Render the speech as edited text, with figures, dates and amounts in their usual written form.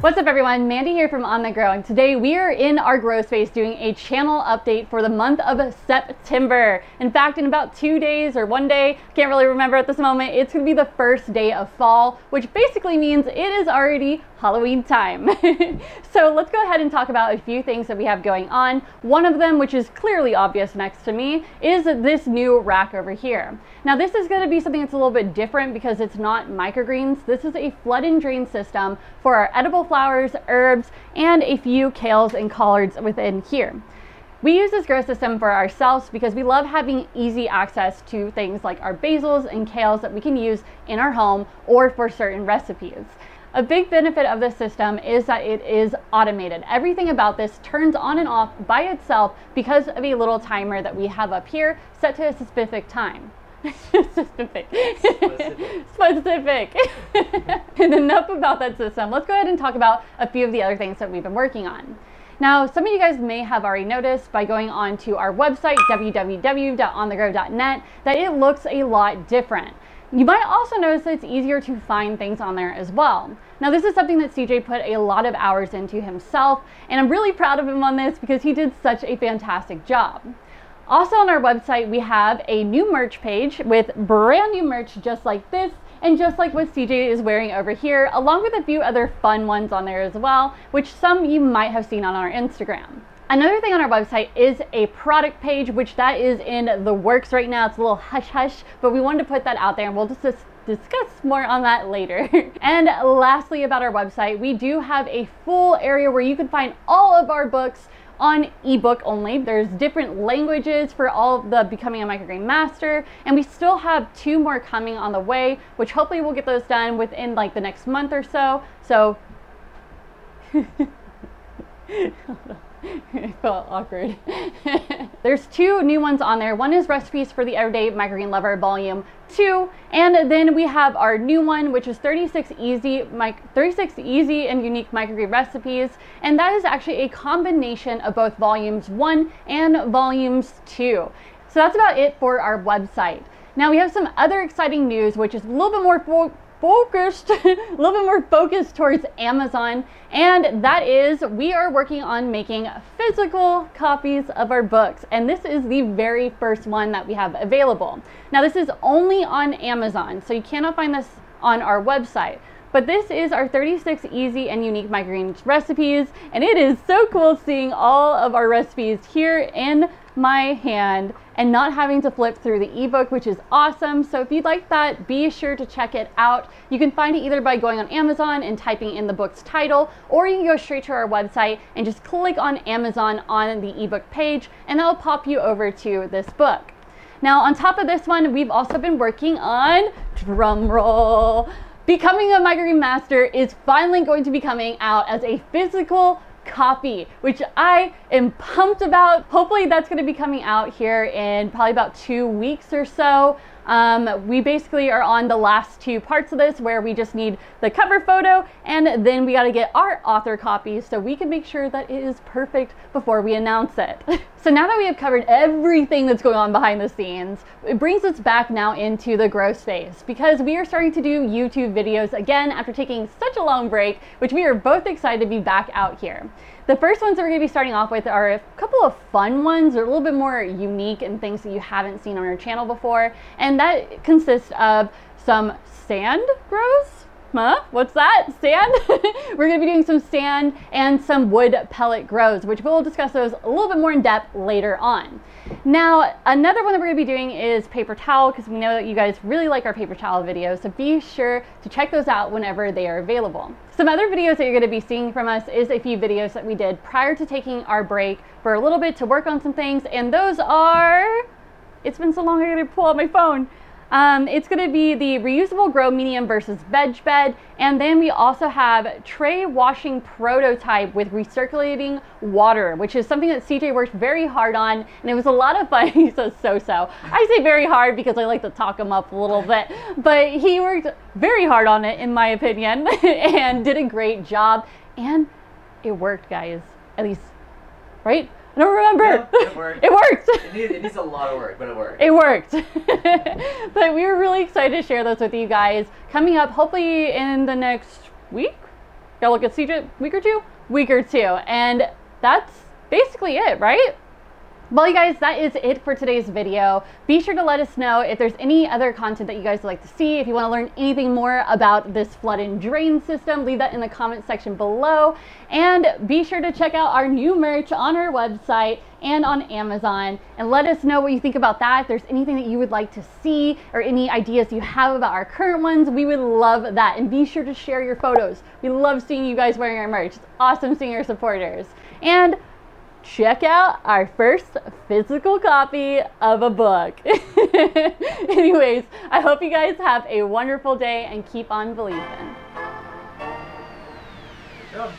What's up everyone, Mandy here from On The Grow, and today we are in our grow space doing a channel update for the month of September. In fact, in about 2 days or 1 day, can't really remember at this moment, it's going to be the first day of fall, which basically means it is already Halloween time. So let's go ahead and talk about a few things that we have going on. One of them, which is clearly obvious next to me, is this new rack over here. Now this is going to be something that's a little bit different because it's not microgreens. This is a flood and drain system for our edible flowers, herbs, and a few kales and collards within here. We use this grow system for ourselves because we love having easy access to things like our basils and kales that we can use in our home or for certain recipes. A big benefit of this system is that it is automated. Everything about this turns on and off by itself because of a little timer that we have up here set to a specific time. Specific. And enough about that system. Let's go ahead and talk about a few of the other things that we've been working on. Now, some of you guys may have already noticed by going on to our website, www.onthegrow.net, that it looks a lot different. You might also notice that it's easier to find things on there as well. Now, this is something that CJ put a lot of hours into himself, and I'm really proud of him on this because he did such a fantastic job. Also on our website, we have a new merch page with brand new merch just like this and just like what CJ is wearing over here, along with a few other fun ones on there as well, which some you might have seen on our Instagram. Another thing on our website is a product page, which that is in the works right now. It's a little hush hush, but we wanted to put that out there and we'll just discuss more on that later. And lastly, about our website, we do have a full area where you can find all of our books on ebook only. There's different languages for all of the Becoming a Microgreen Master, and we still have 2 more coming on the way, which hopefully we'll get those done within like the next month or so. So it felt awkward. There's 2 new ones on there. One is Recipes for the Everyday Microgreen Lover Volume 2, and then we have our new one, which is 36 easy and unique microgreen recipes, and that is actually a combination of both volumes 1 and volumes 2. So that's about it for our website. Now we have some other exciting news, which is a little bit more focused towards Amazon, and that is we are working on making physical copies of our books, and this is the very first one that we have available. Now this is only on Amazon, so you cannot find this on our website, but this is our 36 easy and unique microgreen recipes, and it is so cool seeing all of our recipes here in my hand and not having to flip through the ebook, which is awesome. So if you'd like that, be sure to check it out. You can find it either by going on Amazon and typing in the book's title, or you can go straight to our website and just click on Amazon on the ebook page, and that'll pop you over to this book. Now, on top of this one, we've also been working on, drum roll, Becoming a Microgreen Master is finally going to be coming out as a physical copy, which I am pumped about. Hopefully that's going to be coming out here in probably about 2 weeks or so. We basically are on the last 2 parts of this where we just need the cover photo, and then we got to get our author copy so we can make sure that it is perfect before we announce it. So now that we have covered everything that's going on behind the scenes, it brings us back now into the grow space because we are starting to do YouTube videos again after taking such a long break, which we are both excited to be back out here. The first ones that we're going to be starting off with are a couple of fun ones. They're a little bit more unique and things that you haven't seen on our channel before. And that consists of some sand grows. Huh? What's that? Sand? We're going to be doing some sand and some wood pellet grows, which we'll discuss those a little bit more in depth later on. Now, another one that we're going to be doing is paper towel, because we know that you guys really like our paper towel videos, so be sure to check those out whenever they are available. Some other videos that you're going to be seeing from us is a few videos that we did prior to taking our break for a little bit to work on some things, and those are, it's been so long I got to pull out my phone. It's going to be the reusable grow medium versus veg bed, and then we also have tray washing prototype with recirculating water, which is something that CJ worked very hard on, and it was a lot of fun. He says so. I say very hard because I like to talk him up a little bit, but he worked very hard on it in my opinion and did a great job, and it worked, guys, at least, right? I don't remember. Yeah, it worked. It worked. It needs a lot of work, but it worked. It worked. But we were really excited to share those with you guys coming up hopefully in the next week. Gotta look at CJ, week or two? Week or two. And that's basically it, right? Well, you guys, that is it for today's video. Be sure to let us know if there's any other content that you guys would like to see. If you want to learn anything more about this flood and drain system, leave that in the comment section below. And be sure to check out our new merch on our website and on Amazon, and let us know what you think about that. If there's anything that you would like to see or any ideas you have about our current ones, we would love that. And be sure to share your photos. We love seeing you guys wearing our merch. It's awesome seeing our supporters. And check out our first physical copy of a book. Anyways, I hope you guys have a wonderful day and keep on believing. Good job.